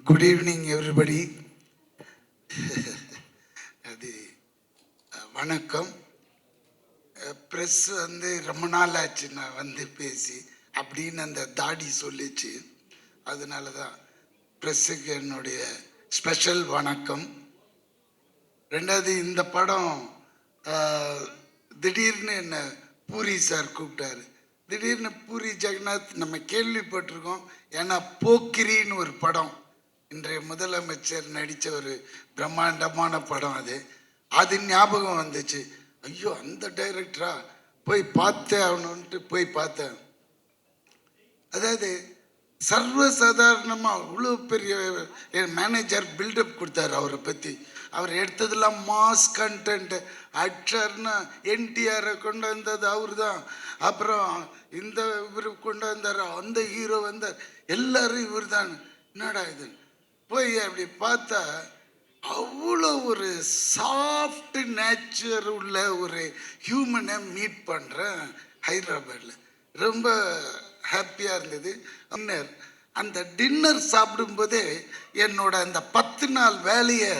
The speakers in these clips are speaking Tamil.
Good evening everybody. அது வணக்கம். ப்ரெஸ் ரொம்ப நாள் ஆச்சு நான் பேசி அப்படின்னு அந்த தாடி சொல்லிச்சு. அதனால தான் ப்ரெஸ்ஸுக்கு என்னுடைய ஸ்பெஷல் வணக்கம். ரெண்டாவது, இந்த படம் திடீர்னு என்ன பூரி சார் கூப்பிட்டாரு. திடீர்னு பூரி ஜெகநாத் நம்ம கேள்விப்பட்டிருக்கோம். ஏன்னா போக்கிரின்னு ஒரு படம், இன்றைய முதலமைச்சர் நடித்த ஒரு பிரம்மாண்டமான படம், அது ஞாபகம் வந்துச்சு. ஐயோ, அந்த டைரக்டரா, போய் பார்த்தேன் ஆகணுன்ட்டு போய் பார்த்தேன். அதாவது சர்வசாதாரணமாக அவ்வளோ பெரிய மேனேஜர் பில்டப் கொடுத்தாரு அவரை பற்றி. அவர் எடுத்ததெல்லாம் மாஸ் கண்டென்ட். ஆக்டர்னா என்டிஆரை கொண்டு வந்தது அவர் தான். அப்புறம் இந்த இவர் கொண்டு வந்தார், அந்த ஹீரோ வந்தார், எல்லாரும் இவர் தான். என்னடா இது, போய் அப்படி பார்த்தா அவ்வளோ ஒரு சாஃப்ட் நேச்சர் உள்ள ஒரு ஹியூமனை மீட் பண்ணுறேன் ஹைதராபாத்தில். ரொம்ப ஹாப்பியாக இருந்தது. அந்த டின்னர் சாப்பிடும்போதே என்னோட அந்த 10 நாள் வேலையை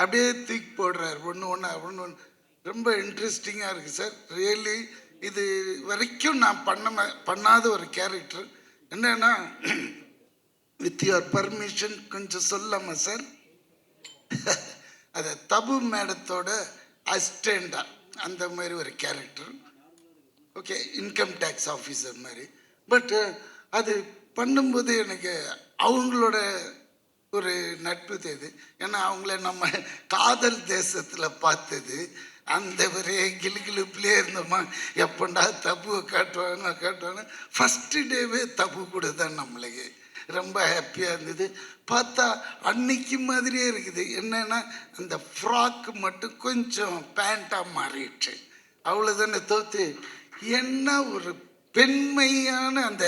அப்படியே தூக்கி போடுறார். ஒன்று ரொம்ப இன்ட்ரெஸ்டிங்காக இருக்குது சார். ரியலி இது வரைக்கும் நான் பண்ணாத ஒரு கேரக்டர். என்னன்னா, வித் யுவர் பர்மிஷன் கொஞ்சம் சொல்லாமா சார்? அது தபு மேடத்தோட அசிஸ்டண்டா அந்த மாதிரி ஒரு character. Okay, income tax officer மாதிரி. பட் அது பண்ணும்போது எனக்கு அவங்களோட ஒரு நட்பு தேது. ஏன்னா அவங்கள நம்ம காதல் தேசத்தில் பார்த்தது. அந்த ஒரே கிளுகிழுப்புலே இருந்தோமா, எப்பண்டா தப்புவை காட்டுவாங்க. ஃபஸ்ட்டு டேவே தப்பு கூட தான் நம்மளுக்கு ரொம்ப ஹாப்பியாக இருந்தது. பார்த்தா அன்னைக்கு மாதிரியே இருக்குது. என்னன்னா, அந்த ஃப்ராக்கு மட்டும் கொஞ்சம் பேண்ட்டாக மாறிடுச்சு, அவ்வளோதானே. தோத்து என்ன ஒரு பெண்மையான அந்த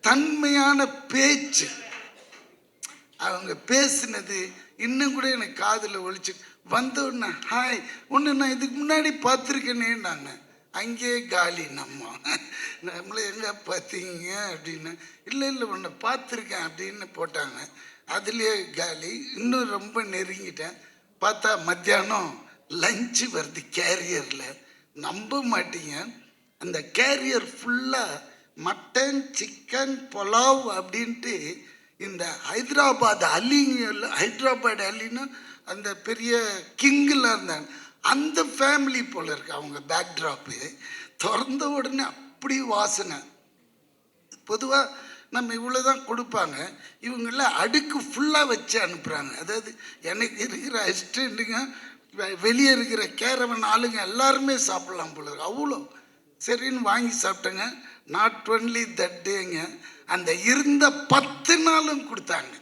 தன்மையான பேச்சு, அவங்க பேசினது இன்னும் கூட எனக்கு காதில் ஒழிச்சு வந்தோடனே, ஹாய் ஒன்று நான் இதுக்கு முன்னாடி பார்த்துருக்கேனே. நாங்கள் அங்கேயே காலி, நம்மளை எங்கே பார்த்தீங்க அப்படின்னு. இல்லை ஒன்று பார்த்துருக்கேன் அப்படின்னு போட்டாங்க. அதுலேயே காலி. இன்னும் ரொம்ப நெருங்கிட்டேன். பார்த்தா மத்தியானம் லஞ்சு வருது கேரியரில். நம்ப மாட்டீங்க, அந்த கேரியர் ஃபுல்லாக மட்டன், சிக்கன், புலாவ் அப்படின்ட்டு இந்த ஹைதராபாத் அலின்னா அந்த பெரிய கிங்கில் இருந்தாங்க, அந்த ஃபேமிலி போல இருக்கு அவங்க பேக்ட்ராப்பு. திறந்த உடனே அப்படி வாசனை. பொதுவாக நம்ம இவ்வளோதான் கொடுப்பாங்க, இவங்கெல்லாம் அடுக்கு ஃபுல்லாக வச்சு அனுப்புகிறாங்க. அதாவது எனக்கு இருக்கிற அசிஸ்டண்ட்டுங்க, வெளியே இருக்கிற கேரவன் ஆளுங்க எல்லாருமே சாப்பிட்லாம் போல இருக்கு. அவ்வளோ சரின்னு வாங்கி சாப்பிட்டேங்க. நாட் ஒன்லி தட் டேங்க, அந்த இருந்த 10 நாளும் கொடுத்தாங்க.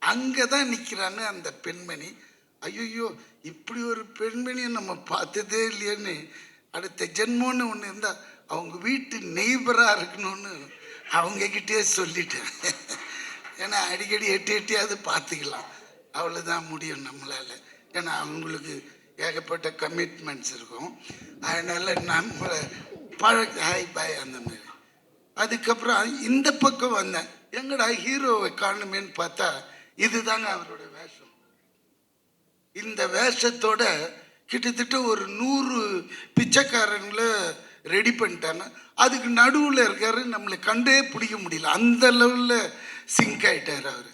அங்கே தான் நிற்கிறாங்க அந்த பெண்மணி. ஐயோ, இப்படி ஒரு பெண்மணியை நம்ம பார்த்ததே இல்லையேன்னு, அடுத்த ஜென்மோன்னு ஒன்று இருந்தால் அவங்க வீட்டு நெய்பராக இருக்கணும்னு அவங்கக்கிட்டே சொல்லிட்டேன். ஏன்னா அடிக்கடி எட்டியாவது பார்த்துக்கலாம், அவ்வளோதான் முடியும் நம்மளால். ஏன்னா அவங்களுக்கு ஏகப்பட்ட கமிட்மெண்ட்ஸ் இருக்கும். அதனால் நம்மளை ஹாய் பாய் அந்த மாதிரி. அதுக்கப்புறம் இந்த பக்கம் வந்தேன், எங்கடா ஹீரோவை காணுமேன்னு பார்த்தா இதுதாங்க அவரோட வேஷம். இந்த வேஷத்தோட கிட்டத்தட்ட ஒரு 100 பிச்சைக்காரங்களை ரெடி பண்ணிட்டாங்க. அதுக்கு நடுவில் இருக்காரு, நம்மளை கண்டே பிடிக்க முடியல, அந்த லெவலில் சிங்க் ஆகிட்டார் அவர்.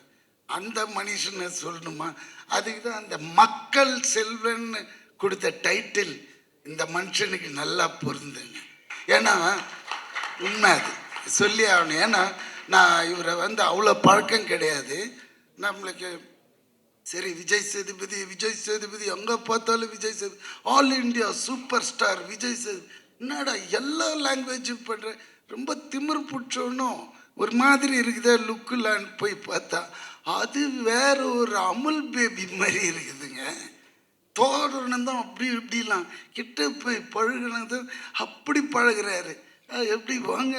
அந்த மனுஷனை சொல்லணுமா? அதுக்கு தான் அந்த மக்கள் செல்வன்னு கொடுத்த டைட்டில் இந்த மனுஷனுக்கு நல்லா பொருந்துங்க. ஏன்னா உண்மை, அது சொல்லி ஆகணும். ஏன்னா நான் இவரை அவ்வளோ பழக்கம் கிடையாது நம்மளுக்கு. சரி, விஜய் சேதுபதி எங்கே பார்த்தாலும் Vijay Sethupathi, all India super star Vijay Sethupathi. என்னடா எல்லா லாங்குவேஜும் பண்ணுற, ரொம்ப திமிர் பிடிச்சோன்னும் ஒரு மாதிரி இருக்குதே லுக்குலான்னு போய் பார்த்தா அது வேற ஒரு அமுல் பேபி மாதிரி இருக்குதுங்க. தோரணம் தான் அப்படி இப்படிலாம் கிட்ட போய் பழகினது அப்படி பழகிறாரு. எப்படி வாங்க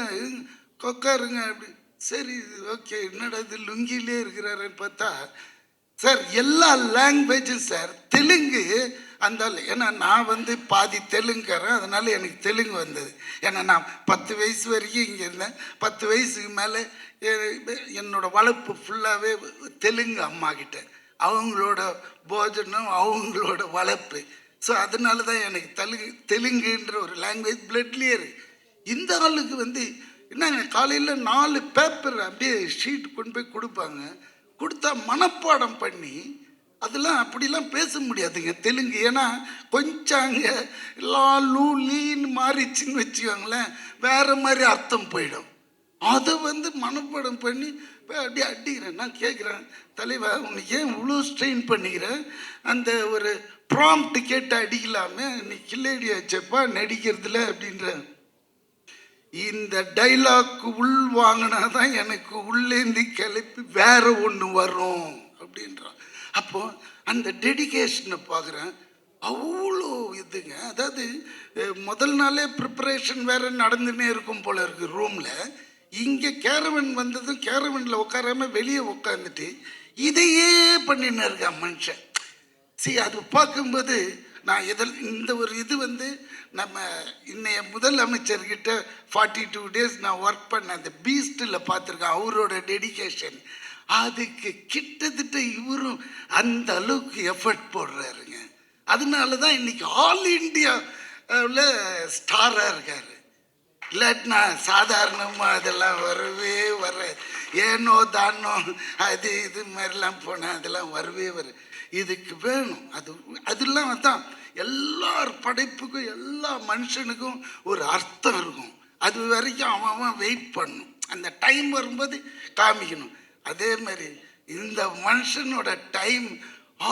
கொக்காருங்க அப்படி. சரி ஓகே, என்னடா இது லுங்கிலே இருக்கிறாருன்னு பார்த்தா சார் எல்லா லாங்குவேஜும் சார். தெலுங்கு அந்த ஏன்னா நான் வந்து பாதி தெலுங்குறேன், அதனால எனக்கு தெலுங்கு வந்தது. ஏன்னா நான் 10 வயசு வரைக்கும் இங்கே இருந்தேன். 10 வயசுக்கு மேலே என்னோட வளர்ப்பு ஃபுல்லாகவே தெலுங்கு அம்மா கிட்ட. அவங்களோட போஜனம், அவங்களோட வளர்ப்பு. ஸோ அதனால தான் எனக்கு தெலுங்குன்ற ஒரு லாங்குவேஜ் பிளட்லேயே இருக்கு. இந்த ஆளுக்கு வந்து என்னங்க, காலையில் 4 பேப்பர் அப்படியே ஷீட் கொண்டு போய் கொடுப்பாங்க. கொடுத்தா மனப்பாடம் பண்ணி அதெல்லாம் அப்படிலாம் பேச முடியாதுங்க தெலுங்கு. ஏன்னா கொஞ்சம் அங்கே லா லூ லீன்னு மாறிச்சின்னு வச்சுக்கோங்களேன், வேற மாதிரி அர்த்தம் போயிடும். அதை வந்து மனப்பாடம் பண்ணி அப்படியே அடிக்கிறேன். நான் கேட்குறேன், தலைவா உனக்கு ஏன் இவ்வளோ ஸ்ட்ரெயின் பண்ணிக்கிறேன்? அந்த ஒரு ப்ராம்ப்ட் கேட்டு அடிக்கலாமே, நீ கில்லேடி வச்சப்பா நடிக்கிறதுல அப்படின்ற. இந்த டைலாக் உள் வாங்கினாதான் எனக்கு உள்ளேந்து கிளப்பி வேற ஒன்று வரும் அப்படின்றான். அப்போ அந்த டெடிகேஷனை பார்க்குறேன். அவ்வளோ இதுங்க. அதாவது முதல் நாளே ப்ரிப்பரேஷன் வேற நடந்துன்னே இருக்கும் போல இருக்கு ரூமில். இங்கே கேரவன் வந்ததும் கேரவனில் உட்காராம வெளியே உட்காந்துட்டு இதையே பண்ணின்னு இருக்கான் மனுஷன். சரி, அது பார்க்கும்போது நான் இந்த ஒரு இது வந்து நம்ம இன்னைய முதல் அமைச்சர்கிட்ட 42 டேஸ் நான் ஒர்க் பண்ண அந்த பீஸ்டில் பார்த்துருக்கேன் அவரோட டெடிகேஷன். அதுக்கு கிட்டத்தட்ட இவரும் அந்த அளவுக்கு எஃபர்ட் போடுறாருங்க. அதனால தான் இன்னைக்கு ஆல் இண்டியாவில் ஸ்டாராக இருக்காரு. இல்லாட்டினா சாதாரணமாக அதெல்லாம் வரவே வர, ஏனோ தானோ அது இது மாதிரிலாம் போனால் அதெல்லாம் வரவே வரும். இதுக்கு வேணும். அதெல்லாம் தான் எல்லார் படைப்புக்கும் எல்லா மனுஷனுக்கும் ஒரு அர்த்தம் இருக்கும். அது வரைக்கும் அவன் வெயிட் பண்ணணும். அந்த டைம் வரும்போது காமிக்கணும். அதே மாதிரி இந்த மனுஷனோட டைம்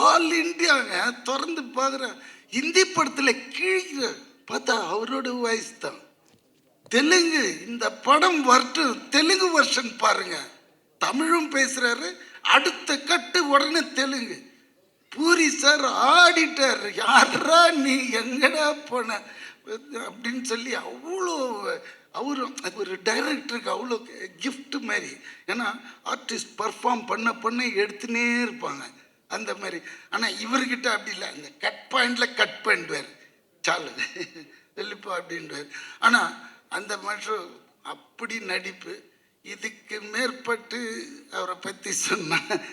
ஆல் இண்டியாங்க. திறந்து பார்க்குறேன், ஹிந்தி படத்தில் கீழே பார்த்தா அவரோட வாய்ஸ் தான். தெலுங்கு இந்த படம் வரட்டும், தெலுங்கு வெர்ஷன் பாருங்க. தமிழும் பேசுறாரு, அடுத்த கட்டு உடனே தெலுங்கு. பூரி சார் ஆடிட்டார், யாரா நீ எங்கடா போன அப்படின்னு சொல்லி அவ்வளோ அவரும் ஒரு டைரக்டருக்கு அவ்வளோ கிஃப்ட் மாதிரி. ஏன்னா ஆர்டிஸ்ட் பர்ஃபார்ம் பண்ண எடுத்துனே இருப்பாங்க அந்த மாதிரி. ஆனால் இவர்கிட்ட அப்படி இல்லை, அந்த கட் பாயிண்டில் கட் பண்ணிடுவார், சாலு வெளிப்பா அப்படின்வார். ஆனால் அந்த மனுஷன் அப்படி நடிப்பு. இதுக்கு மேற்பட்டு அவரை பற்றி சொன்னால்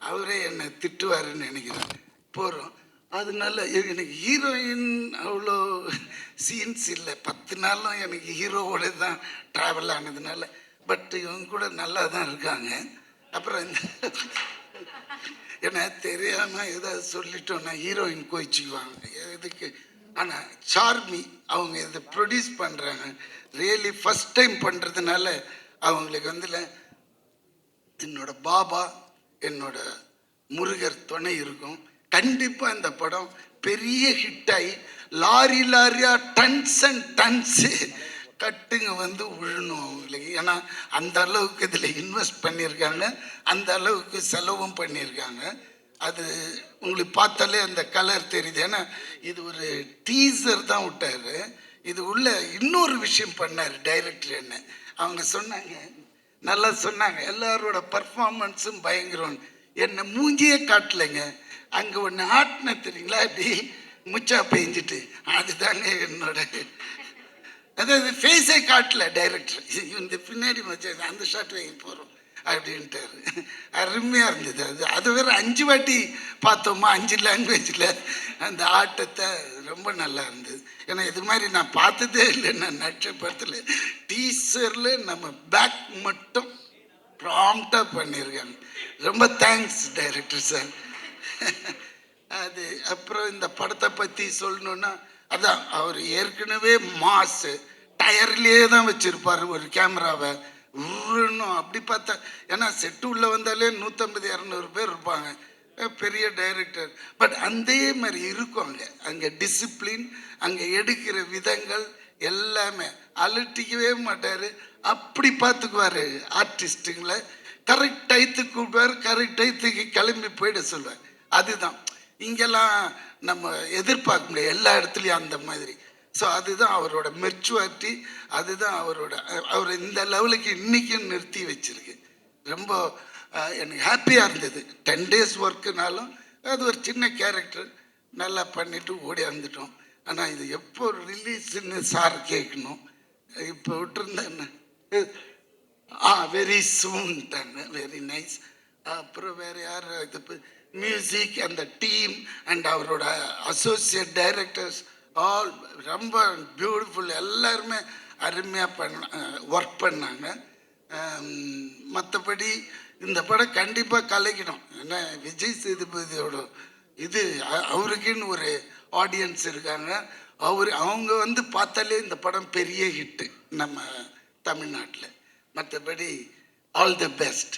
அவரே என்னை திட்டுவாருன்னு நினைக்கிறேன். போகிறோம். அதனால எனக்கு ஹீரோயின் அவ்வளோ சீன்ஸ் இல்லை. 10 நாளும் எனக்கு ஹீரோவோட தான் ட்ராவல் ஆனதுனால. பட் இவங்க கூட நல்லா தான் இருக்காங்க. அப்புறம் இந்த ஏன்னா தெரியாமல் ஏதாவது சொல்லிட்டோன்னா ஹீரோயின் கோச்சிக்குவாங்க எதுக்கு. ஆனால் சார்மி அவங்க இதை ப்ரொடியூஸ் பண்ணுறாங்க. ரியலி ஃபஸ்ட் டைம் பண்ணுறதுனால அவங்களுக்கு வந்துல என்னோட பாபா என்னோட முருகர் துணை இருக்கும். கண்டிப்பாக இந்த படம் பெரிய ஹிட்டாகி லாரியாக டன்ஸ் அண்ட் டன்ஸு கட்டுங்க வந்து விழணும் அவங்களுக்கு. ஏன்னா அந்த அளவுக்கு இதில் இன்வெஸ்ட் பண்ணியிருக்காங்க, அந்த அளவுக்கு செலவும் பண்ணியிருக்காங்க. அது உங்களுக்கு பார்த்தாலே அந்த கலர் தெரியுது. ஏன்னா இது ஒரு டீசர் தான் விட்டார். இது உள்ள இன்னொரு விஷயம் பண்ணார் டைரக்டர். என்ன அவங்க சொன்னாங்க, நல்லா சொன்னாங்க, எல்லாரோட பர்ஃபார்மன்ஸும் பயங்கரம். என்னை மூஞ்சியே காட்டலைங்க, அங்கே ஒன்று ஆட்டின தெரியுங்களா, அப்படி முச்சா பெஞ்சிட்டு, அதுதாங்க என்னோட. அதாவது ஃபேஸே காட்டல டைரக்டர். இந்த பின்னாடி மச்சா அந்த ஷாட் வாங்கி போகிறோம் அப்படின்ட்டாரு. அருமையாக இருந்தது. அது வேறு 5 வாட்டி பார்த்தோமா 5 லாங்குவேஜில் அந்த ஆட்டத்தை. ரொம்ப நல்லா இருந்தது. ஏன்னா இது மாதிரி நான் பார்த்ததே இல்லை. நான் நட்ச படத்தில் டீசரில் நம்ம பேக் மட்டும் ப்ராம்ப்டாக பண்ணியிருக்காங்க. ரொம்ப தேங்க்ஸ் டைரக்டர் சார். அது அப்புறம் இந்த படத்தை பற்றி சொல்லணுன்னா, அதான் அவர் ஏற்கனவே மாசு டயர்லேயே தான் வச்சுருப்பார் ஒரு கேமராவை. உருணும் அப்படி பார்த்தா, ஏன்னா செட்டு உள்ளே வந்தாலே 150-200 பேர் இருப்பாங்க, பெரிய டைரக்டர். பட் அதே மாதிரி இருக்கும் அங்கே டிசிப்ளின், அங்கே எடுக்கிற விதங்கள் எல்லாமே. அலட்டிக்கவே மாட்டார், அப்படி பார்த்துக்குவார் ஆர்டிஸ்ட்டுங்களை. கரெக்ட் டயத்துக்கு கூப்பிடுவார், கரெக்ட் டயத்துக்கு கிளம்பி போயிட சொல்லுவார். அதுதான் இங்கெல்லாம் நம்ம எதிர்பார்க்க முடியாது எல்லா இடத்துலையும் அந்த மாதிரி. ஸோ அதுதான் அவரோட மெச்சுவாரிட்டி, அதுதான் அவர் இந்த லெவலுக்கு இன்றைக்கும் நிறுத்தி வச்சிருக்கு. ரொம்ப எனக்கு ஹாப்பியாக இருந்தது. 10 days ஒர்க்குனாலும் அது ஒரு சின்ன கேரக்டர் நல்லா பண்ணிவிட்டு ஓடி வந்துட்டோம். ஆனால் இது எப்போ ரிலீஸ்ன்னு சார் கேட்கணும். இப்போ விட்டுருந்தேன். வெரி சூன் தானே. Very nice. அப்புறம் வேறு யார் இது மியூசிக் அந்த டீம் அண்ட் அவரோட அசோசியேட் டைரக்டர்ஸ் ஆல் ரொம்ப பியூட்டிஃபுல். எல்லாருமே அருமையாக ஒர்க் பண்ணாங்க. மற்றபடி இந்த படம் கண்டிப்பாக கலைக்கணும். ஏன்னா விஜய் சேதுபதியோட இது அவருக்குன்னு ஒரு ஆடியன்ஸ் இருக்காங்க. அவங்க வந்து பார்த்தாலே இந்த படம் பெரிய ஹிட்டு நம்ம தமிழ்நாட்டில். மற்றபடி ஆல் தி பெஸ்ட்.